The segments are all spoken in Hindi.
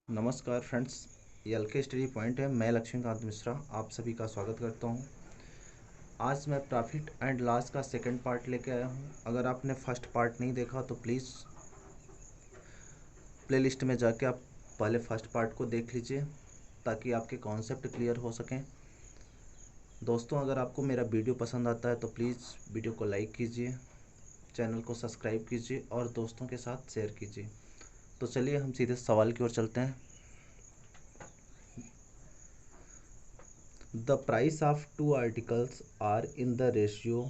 नमस्कार फ्रेंड्स, ये एलके स्टडी पॉइंट है। मैं लक्ष्मीकांत मिश्रा आप सभी का स्वागत करता हूँ। आज मैं प्रॉफिट एंड लॉस का सेकंड पार्ट लेके आया हूँ। अगर आपने फर्स्ट पार्ट नहीं देखा तो प्लीज़ प्लेलिस्ट में जाके आप पहले फर्स्ट पार्ट को देख लीजिए ताकि आपके कॉन्सेप्ट क्लियर हो सकें। दोस्तों, अगर आपको मेरा वीडियो पसंद आता है तो प्लीज़ वीडियो को लाइक कीजिए, चैनल को सब्सक्राइब कीजिए और दोस्तों के साथ शेयर कीजिए। तो चलिए हम सीधे सवाल की ओर चलते हैं। The price of two articles are in the ratio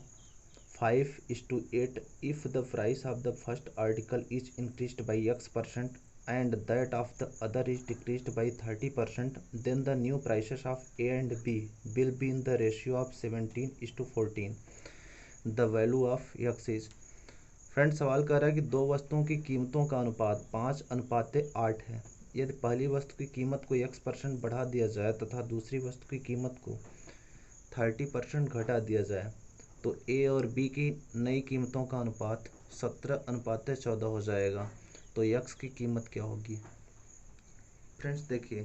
5:8 if the price of the first article is increased by X% and that of the other is decreased by 30%, then the new prices of A and B will be in the ratio of 17:14. The value of X is। Friend, सवाल कर रहा है कि दो वस्तुओं की कीमतों का अनुपात 5:8 है। यदि पहली वस्तु की कीमत को X% बढ़ा दिया जाए तथा दूसरी वस्तु की कीमत को 30% घटा दिया जाए तो ए और बी की नई कीमतों का अनुपात 17:14 हो जाएगा। तो यक्स की कीमत क्या होगी? फ्रेंड्स देखिए,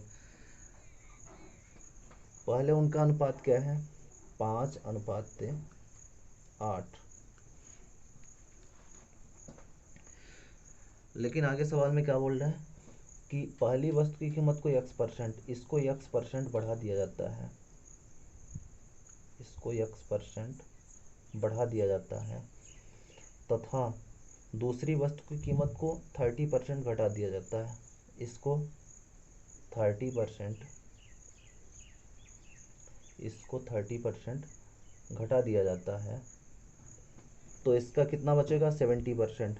पहले उनका अनुपात क्या है? 5:8। लेकिन आगे सवाल में क्या बोल रहा है कि पहली वस्तु की कीमत को X%, इसको X% बढ़ा दिया जाता है, इसको X% बढ़ा दिया जाता है तथा दूसरी वस्तु की कीमत को 30% घटा दिया जाता है, इसको 30% घटा दिया जाता है। तो इसका कितना बचेगा? 70%।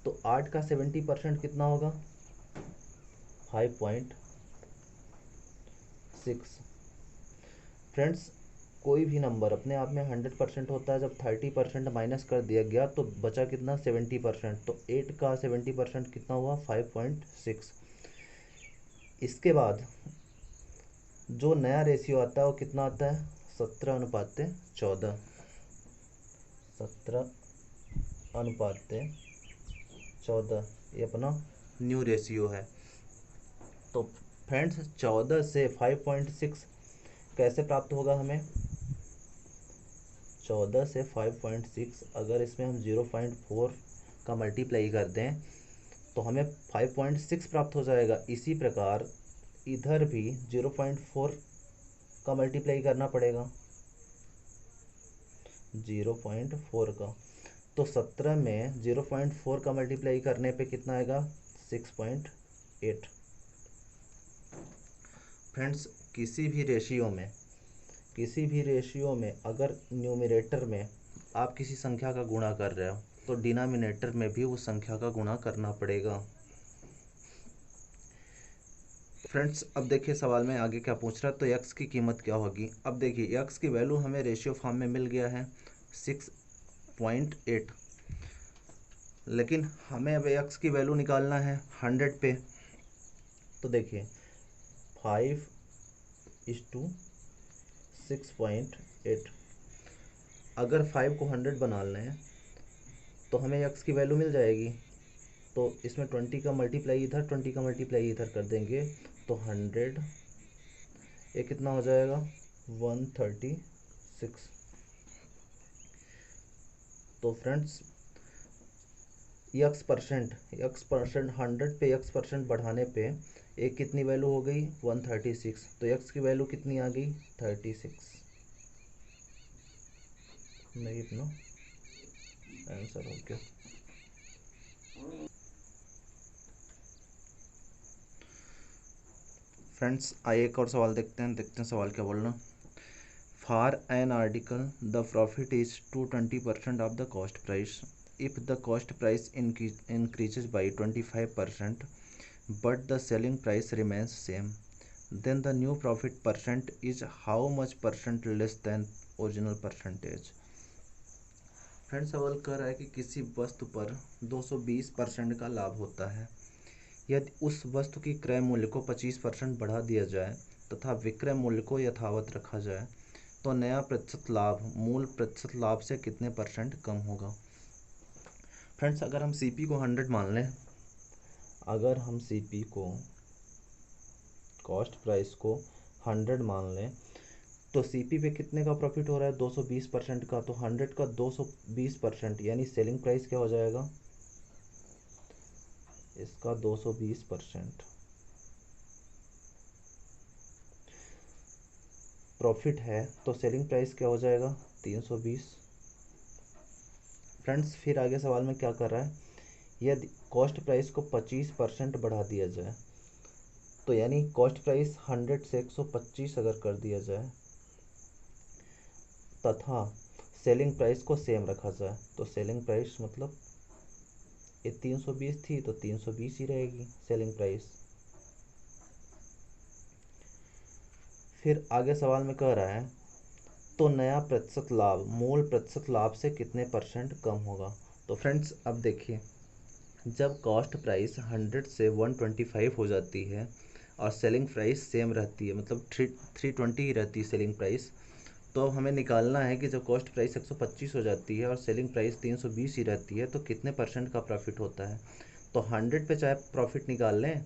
तो 8 का 70% कितना होगा? 5.6। फ्रेंड्स, कोई भी नंबर अपने आप में 100% होता है। जब 30% माइनस कर दिया गया तो बचा कितना? 70%। तो 8 का 70% कितना हुआ? 5.6। इसके बाद जो नया रेशियो आता है वो कितना आता है? 17:14। 17:14 ये अपना न्यू रेशियो है। तो फ्रेंड्स, 14 से 5.6 कैसे प्राप्त होगा हमें? 14 से 5.6 अगर इसमें हम 0.4 का मल्टीप्लाई कर दें तो हमें 5.6 प्राप्त हो जाएगा। इसी प्रकार इधर भी 0.4 का मल्टीप्लाई करना पड़ेगा, 0.4 का। तो 17 में 0.4 का मल्टीप्लाई करने पे कितना आएगा? 6.8। फ्रेंड्स, किसी भी रेशियो में अगर न्यूमरेटर में आप किसी संख्या का गुणा कर रहे हो तो डिनोमिनेटर में भी उस संख्या का गुणा करना पड़ेगा। फ्रेंड्स, अब देखिए सवाल में आगे क्या पूछ रहा है। तो x की कीमत क्या होगी? अब देखिए, x की वैल्यू हमें रेशियो फॉर्म में मिल गया है 6.8, लेकिन हमें अब x की वैल्यू निकालना है 100 पे। तो देखिए 5:6.8, अगर 5 को 100 बना लें तो हमें x की वैल्यू मिल जाएगी। तो इसमें 20 का मल्टीप्लाई इधर, 20 का मल्टीप्लाई इधर कर देंगे तो 100, ये कितना हो जाएगा? 136। तो फ्रेंड्स, x% 100 पे x% बढ़ाने पे एक कितनी वैल्यू हो गई? 136। तो x की वैल्यू कितनी आ गई? 36। नहीं, इतना आंसर हो गया। फ्रेंड्स, आइए एक और सवाल देखते हैं सवाल क्या बोलना। For an article the profit is 220% of the cost price if the cost price increases by 25% but the selling price remains same, then the new profit percent is how much percent less than original percentage। Friend, सवाल कर रहा है कि किसी वस्तु पर 220% का लाभ होता है। यदि उस वस्तु की क्रय मूल्य को 25% बढ़ा दिया जाए तथा विक्रय मूल्य को यथावत रखा जाए तो नया प्रतिशत लाभ मूल प्रतिशत लाभ से कितने % कम होगा? फ्रेंड्स, अगर हम CP को 100 मान लें, अगर हम CP को कॉस्ट प्राइस को 100 मान लें तो सीपी पे कितने का प्रॉफिट हो रहा है, 220% का। तो 100 का 220% यानी सेलिंग प्राइस क्या हो जाएगा, इसका 220%। प्रॉफिट है तो सेलिंग प्राइस क्या हो जाएगा, 320। फ्रेंड्स फिर आगे सवाल में क्या कर रहा है, यदि कॉस्ट प्राइस को 25% बढ़ा दिया जाए, तो यानी कॉस्ट प्राइस 100 से 125 अगर कर दिया जाए तथा सेलिंग प्राइस को सेम रखा जाए, तो सेलिंग प्राइस मतलब ये 320 थी तो 320 ही रहेगी सेलिंग प्राइस। फिर आगे सवाल में कह रहा है तो नया प्रतिशत लाभ मूल प्रतिशत लाभ से कितने परसेंट कम होगा। तो फ्रेंड्स अब देखिए, जब कॉस्ट प्राइस 100 से 125 हो जाती है और सेलिंग प्राइस सेम रहती है, मतलब 320 ही रहती है सेलिंग प्राइस, तो हमें निकालना है कि जब कॉस्ट प्राइस 125 हो जाती है और सेलिंग प्राइस 320 ही रहती है तो कितने परसेंट का प्रॉफिट होता है। तो 100 पे चाहे प्रॉफिट निकाल लें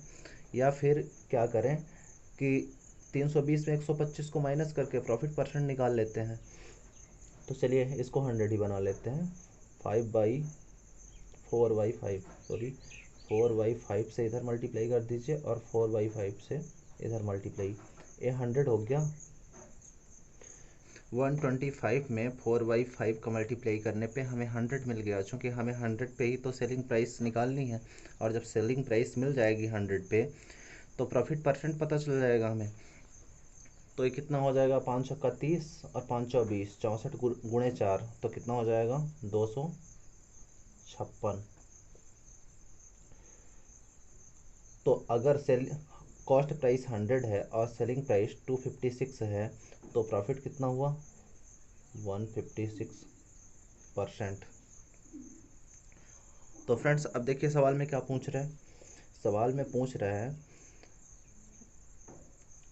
या फिर क्या करें कि 320 में 125 को माइनस करके प्रॉफिट परसेंट निकाल लेते हैं। तो चलिए इसको 100 ही बना लेते हैं। 5/4/5 सॉरी 4/5 से इधर मल्टीप्लाई कर दीजिए और 4/5 से इधर मल्टीप्लाई, ये 100 हो गया। 125 में 4/5 का मल्टीप्लाई करने पे हमें 100 मिल गया, चूँकि हमें 100 पे ही तो सेलिंग प्राइस निकालनी है। और जब सेलिंग प्राइस मिल जाएगी 100 पे तो प्रॉफिट परसेंट पता चल जाएगा हमें। तो ये कितना हो जाएगा, 5×30 और 5×20 64 गुणे 4 तो कितना हो जाएगा 256। तो अगर कॉस्ट प्राइस 100 है और सेलिंग प्राइस 256 है तो प्रॉफिट कितना हुआ, 156%। तो फ्रेंड्स अब देखिए सवाल में क्या पूछ रहा है, सवाल में पूछ रहा है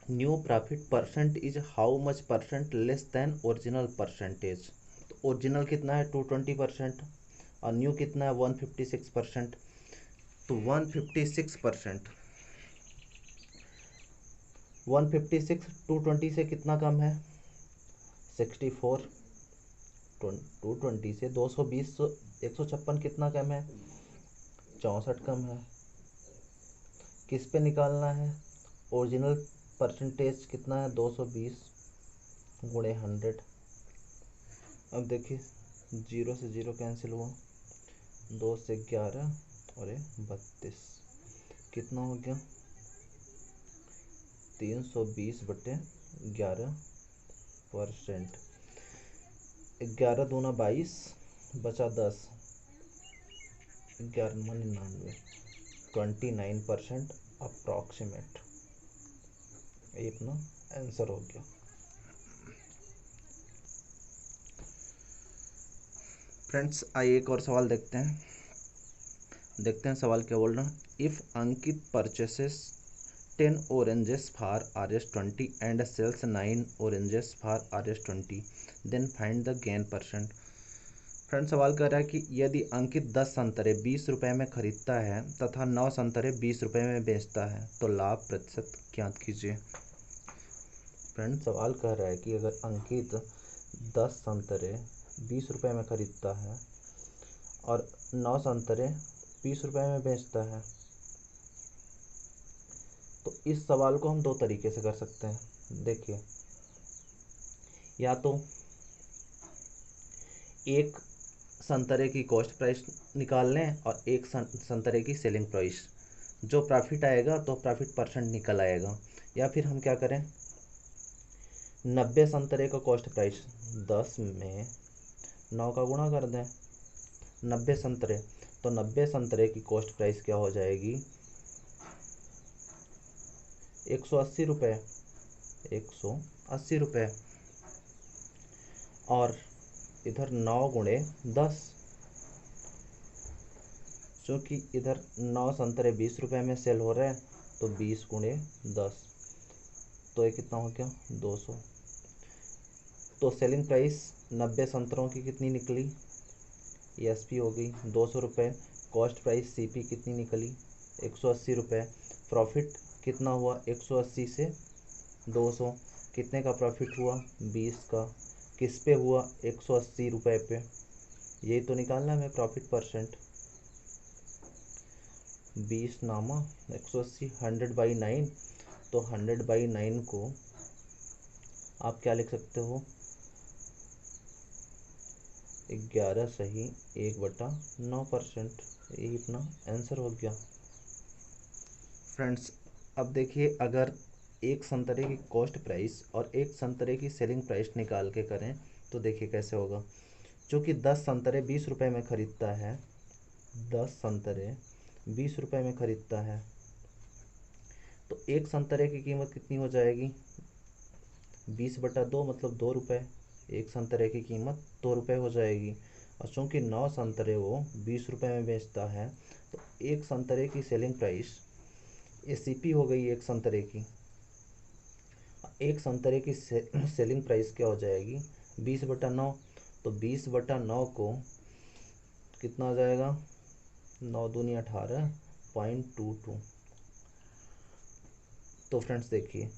new profit percent is how much percent less than original percentage. तो ओरिजिनल कितना है 220% और न्यू कितना है 156%। तो 156%, 156 220 से कितना कम है 64, 220 से 220 156 कितना कम है 64 कम है। किस पे निकालना है, ओरिजिनल परसेंटेज कितना है 220 गुणे 100। अब देखिए 0 से 0 कैंसिल हुआ, 2 से 11 और 32 कितना हो गया 320/11%। 11 दूना 22 बचा 10, 11×99 29% अप्रॉक्सीमेट, ये अपना आंसर हो गया। फ्रेंड्स आइए एक और सवाल देखते हैं सवाल क्या बोल रहा है। If Ankit purchases 10 oranges for Rs20 and sells 9 oranges for Rs20 then find the gain percent। Friend सवाल कर रहा है कि यदि अंकित 10 संतरे 20 रुपये में खरीदता है तथा 9 संतरे 20 रुपये में बेचता है तो लाभ प्रतिशत ज्ञात कीजिए। फ्रेंड सवाल कह रहा है कि अगर अंकित 10 संतरे 20 रुपये में खरीदता है और 9 संतरे 20 रुपये में बेचता है, तो इस सवाल को हम दो तरीके से कर सकते हैं। देखिए, या तो एक संतरे की कॉस्ट प्राइस निकाल लें और एक संतरे की सेलिंग प्राइस, जो प्रॉफिट आएगा तो प्रॉफिट परसेंट निकल आएगा। या फिर हम क्या करें, 90 संतरे का कॉस्ट प्राइस 10 में 9 का गुणा कर दें, 90 संतरे, तो 90 संतरे की कॉस्ट प्राइस क्या हो जाएगी 180 रुपये, 180 रुपये। और इधर 9 गुणे 10, क्योंकि इधर 9 संतरे 20 रुपये में सेल हो रहे हैं तो 20 गुणे 10, तो ये कितना हो गया 200। तो सेलिंग प्राइस 90 संतरों की कितनी निकली, एसपी हो गई 200 रुपये। कॉस्ट प्राइस सीपी कितनी निकली 180 रुपये। प्रॉफिट कितना हुआ 180 से 200, कितने का प्रॉफिट हुआ 20 का, किस पे हुआ 180 रुपये पे, यही तो निकालना है हमें प्रॉफिट परसेंट। 20 नामा 180, 100/9, तो 100/9 को आप क्या लिख सकते हो 11 सही 1/9%। यही अपना आंसर हो गया। फ्रेंड्स अब देखिए, अगर एक संतरे की कॉस्ट प्राइस और एक संतरे की सेलिंग प्राइस निकाल के करें तो देखिए कैसे होगा। चूँकि 10 संतरे 20 रुपये में ख़रीदता है, 10 संतरे 20 रुपये में ख़रीदता है, तो एक संतरे की कीमत कितनी हो जाएगी 20/2 मतलब 2 रुपये। एक संतरे की कीमत 2 रुपये हो जाएगी। और चूँकि 9 संतरे वो 20 रुपये में बेचता है, तो एक संतरे की सेलिंग प्राइस एसीपी हो गई एक संतरे की। एक संतरे की सेलिंग प्राइस क्या हो जाएगी 20/9, तो 20/9 को कितना हो जाएगा 9 दूनी 18.22। तो फ्रेंड्स देखिए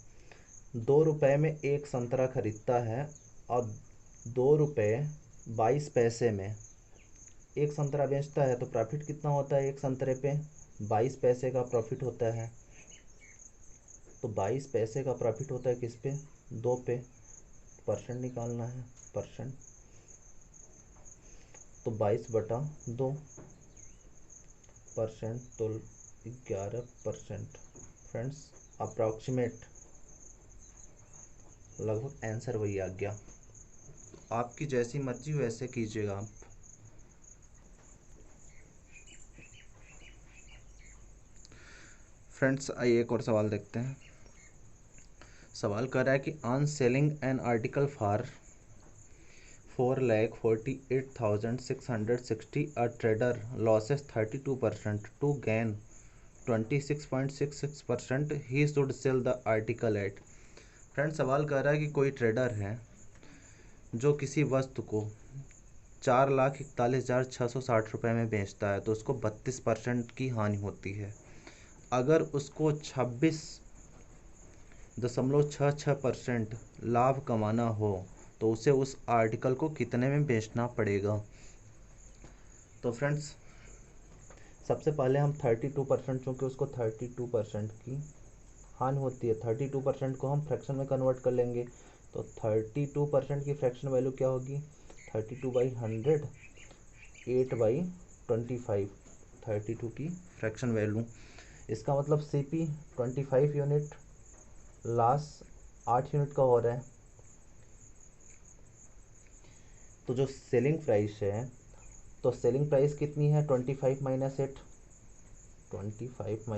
2 रुपये में एक संतरा खरीदता है और 2 रुपये 22 पैसे में एक संतरा बेचता है, तो प्रॉफिट कितना होता है एक संतरे पे 22 पैसे का प्रॉफिट होता है। तो 22 पैसे का प्रॉफिट होता है किस पे 2 पे, परसेंट निकालना है परसेंट, तो 22/2 परसेंट तो 11%। फ्रेंड्स अप्रॉक्सीमेट लगभग आंसर वही आ गया। आपकी जैसी मर्जी वैसे कीजिएगा आप। फ्रेंड्स आइए एक और सवाल देखते हैं। सवाल कर रहा है कि on selling an article for 4,48,660 a trader losses 32% to gain 26.66%, he should sell the article at। Friend सवाल कर रहा है कि कोई ट्रेडर है जो किसी वस्तु को 4,41,660 रुपये में बेचता है, तो उसको 32% की हानि होती है। अगर उसको 26.66% लाभ कमाना हो तो उसे उस आर्टिकल को कितने में बेचना पड़ेगा। तो फ्रेंड्स सबसे पहले हम 32%, चूँकि उसको 32% की हानि होती है, 32% को हम फ्रैक्शन में कन्वर्ट कर लेंगे। तो 32% की फ्रैक्शन वैल्यू क्या होगी 32/100 8/25, 32 की फ्रैक्शन वैल्यू। इसका मतलब सीपी 25 यूनिट, लॉस 8 यूनिट का हो रहा है। तो जो सेलिंग प्राइस है, तो सेलिंग प्राइस कितनी है 25 - 8, 25 - 8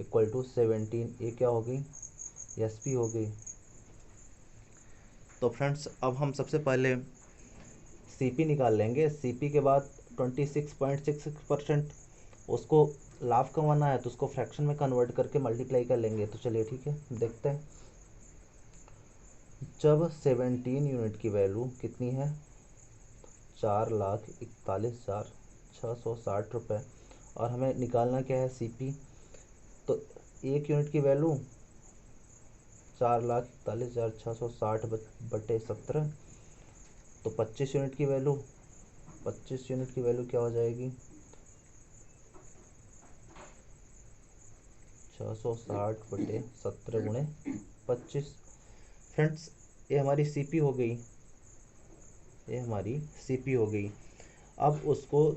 = 17। ये क्या हो गई एसपी हो गई। तो फ्रेंड्स अब हम सबसे पहले सीपी निकाल लेंगे। सीपी के बाद 26.66%, उसको लाभ कमाना है तो उसको फ्रैक्शन में कन्वर्ट करके मल्टीप्लाई कर लेंगे। तो चलिए ठीक है देखते हैं। जब 17 यूनिट की वैल्यू कितनी है 4,41,660 रुपये, और हमें निकालना क्या है सीपी, तो एक यूनिट की वैल्यू 4,41,660 बटे 17, तो 25 यूनिट की वैल्यू, 25 यूनिट की वैल्यू क्या हो जाएगी 660 बटे 17 गुणे 25। फ्रेंड्स ये हमारी सीपी हो गई, ये हमारी सीपी हो गई। अब उसको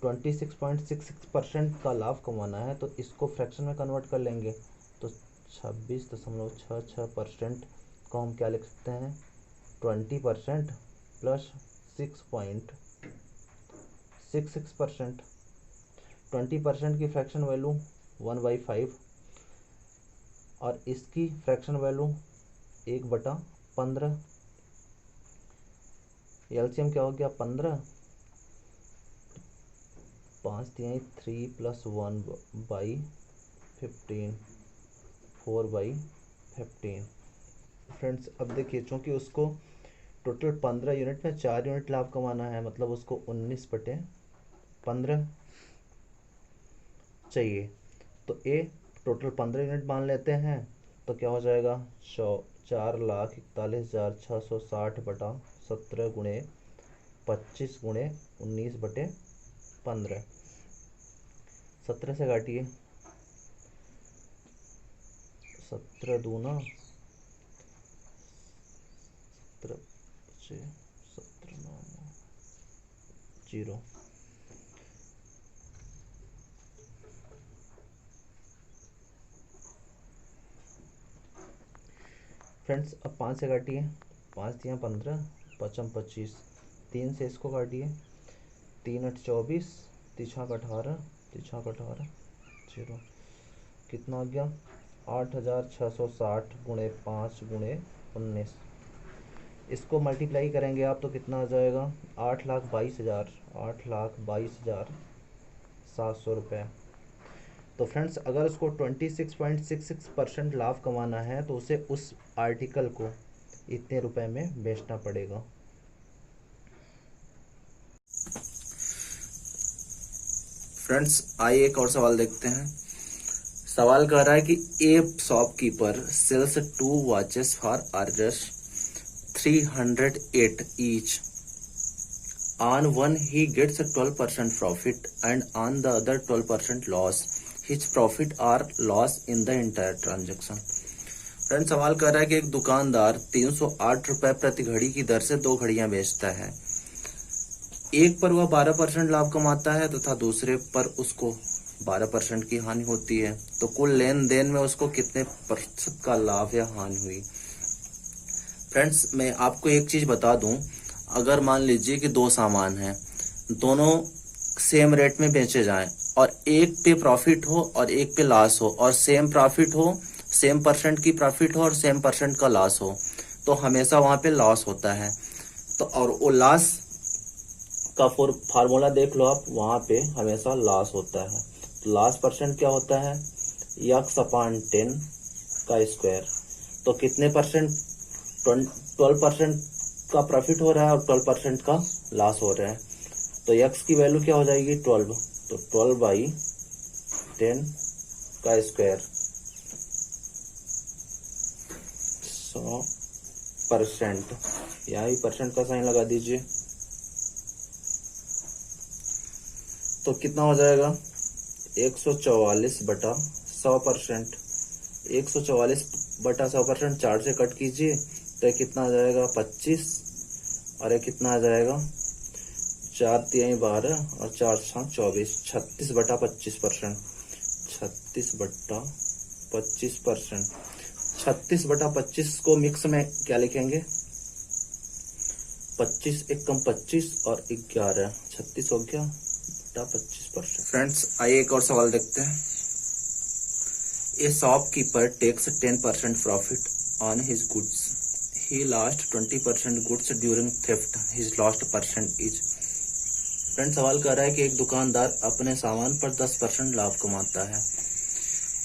26.66% का लाभ कमाना है, तो इसको फ्रैक्शन में कन्वर्ट कर लेंगे। तो 26.66% को हम क्या लिख सकते हैं 20% प्लस 6.66%। 20% की फ्रैक्शन वैल्यू 1/5 और इसकी फ्रैक्शन वैल्यू 1/15। एलसीएम क्या हो गया 15, 5×3 + 1/15, 4/15। फ्रेंड्स अब देखिए, चूँकि उसको टोटल 15 यूनिट में 4 यूनिट लाभ कमाना है, मतलब उसको 19/15 चाहिए। तो ए टोटल 15 यूनिट मान लेते हैं तो क्या हो जाएगा 4,41,660 बटा 17 गुणे 25 गुणे 19 बटे 15। 17 से काटिए, 17 दूना 17 17 जीरो। फ्रेंड्स अब 5 से काटिए, 5 दिया 15, 5 25, 3 से इसको काटिए, 3 8 24, 3 6 18, 3 6 18 जीरो। कितना आ गया 8,660 गुणे 5 गुणे 19। इसको मल्टीप्लाई करेंगे आप तो कितना आ जाएगा 8,22,000, 8,22,700 रुपये। तो फ्रेंड्स अगर उसको 26.66% लाभ कमाना है तो उसे उस आर्टिकल को इतने रुपए में बेचना पड़ेगा। फ्रेंड्स आइए एक और सवाल देखते हैं। सवाल कह रहा है कि a shopkeeper sells 2 watches for अर्जस 308 each. On one he gets a 12% profit and on the other 12% loss. His profit or loss in the entire transaction. Friend सवाल कर रहा है कि एक दुकानदार 308 रुपए प्रति घड़ी की दर से 2 घड़ियां बेचता है। एक पर वह 12% लाभ कमाता है तथा दूसरे पर उसको 12% की हानि होती है। तो कुल लेन देन में उसको कितने प्रतिशत का लाभ या हानि हुई। फ्रेंड्स मैं आपको एक चीज बता दूं, अगर मान लीजिए कि 2 सामान हैं, दोनों सेम रेट में बेचे जाएं और एक पे प्रॉफिट हो और एक पे लॉस हो और सेम प्रॉफिट हो, सेम परसेंट की प्रॉफिट हो और सेम परसेंट का लॉस हो, तो हमेशा वहां पे लॉस होता है। तो और वो लॉस का फार्मूला देख लो आप, वहां पे हमेशा लॉस होता है। तो लॉस परसेंट क्या होता है x/10 का स्क्वायर। तो कितने परसेंट 12% का प्रॉफिट हो रहा है और 12% का लॉस हो रहा है। तो x की वैल्यू क्या हो जाएगी 12। तो 12/10 का स्क्वायर 100%, यहाँ भी परसेंट का साइन लगा दीजिए। तो कितना हो जाएगा 144 बटा 100%। 144 बटा 100% 4 से कट कीजिए तो ये कितना आ जाएगा 25, और ये कितना आ जाएगा 4 3 12 और 4 6 24, 36 बटा 25%। 36 बटा 25%, 36 बटा 25 को मिक्स में क्या लिखेंगे 25 एक कम 25 और 11, 36 हो गया बटा 25%। फ्रेंड्स आइए एक और सवाल देखते हैं। A shopkeeper takes 10% profit on his goods. He lost 20% goods during theft. His lost percent is. Friend सवाल कर रहा है कि एक दुकानदार अपने सामान पर 10% लाभ कमाता है।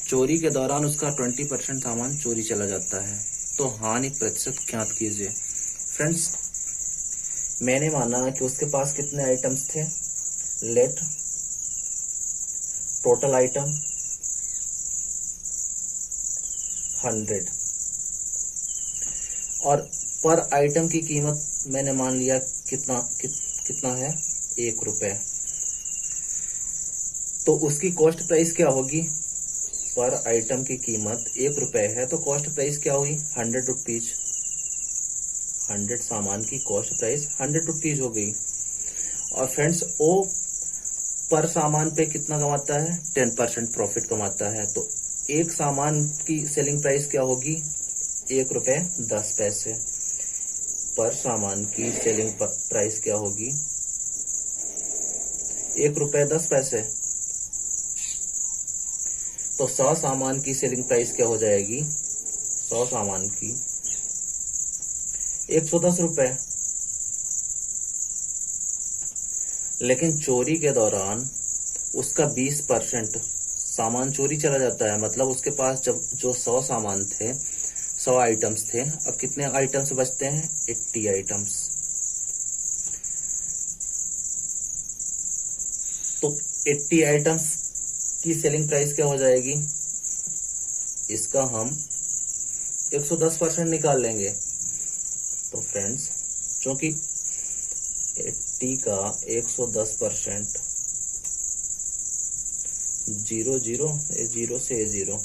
चोरी के दौरान उसका 20% सामान चोरी चला जाता है, तो हानि प्रतिशत ज्ञात कीजिए। फ्रेंड्स मैंने माना कि उसके पास कितने आइटम्स थे, लेट टोटल आइटम 100 और पर आइटम की कीमत मैंने मान लिया कितना है 1 रुपए। तो उसकी कॉस्ट प्राइस क्या होगी, पर आइटम की कीमत 1 रुपए है तो कॉस्ट प्राइस क्या हुई 100 रुपीज। 100 सामान की कॉस्ट प्राइस 100 रुपीज हो गई। और फ्रेंड्स वो पर सामान पे कितना कमाता है 10% प्रॉफिट कमाता है। तो एक सामान की सेलिंग प्राइस क्या होगी 1 रुपए 10 पैसे। पर सामान की सेलिंग प्राइस क्या होगी 1 रुपए 10 पैसे। तो 100 सामान की सेलिंग प्राइस क्या हो जाएगी 100 सामान की 110 रुपए। लेकिन चोरी के दौरान उसका 20% सामान चोरी चला जाता है, मतलब उसके पास जब जो 100 सामान थे 100 आइटम्स थे, अब कितने आइटम्स बचते हैं 80 आइटम्स। तो 80 आइटम्स की सेलिंग प्राइस क्या हो जाएगी इसका हम 110% निकाल लेंगे। तो फ्रेंड्स चूंकि 80 का 110%, जीरो जीरो, ये जीरो से ये जीरो,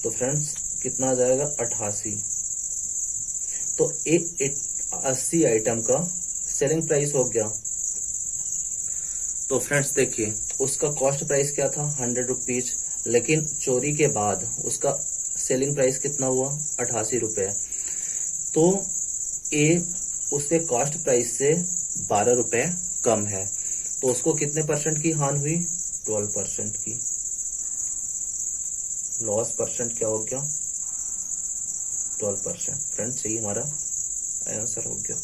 तो फ्रेंड्स कितना आ जाएगा 88। तो 80 आइटम का सेलिंग प्राइस हो गया। तो फ्रेंड्स देखिए, उसका कॉस्ट प्राइस क्या था 100 रुपीज, लेकिन चोरी के बाद उसका सेलिंग प्राइस कितना हुआ 88 रुपए। तो ए उसके कॉस्ट प्राइस से 12 रुपए कम है, तो उसको कितने परसेंट की हानि हुई 12% की। लॉस परसेंट क्या हो गया 12%। फ्रेंड्स यही हमारा आंसर हो गया।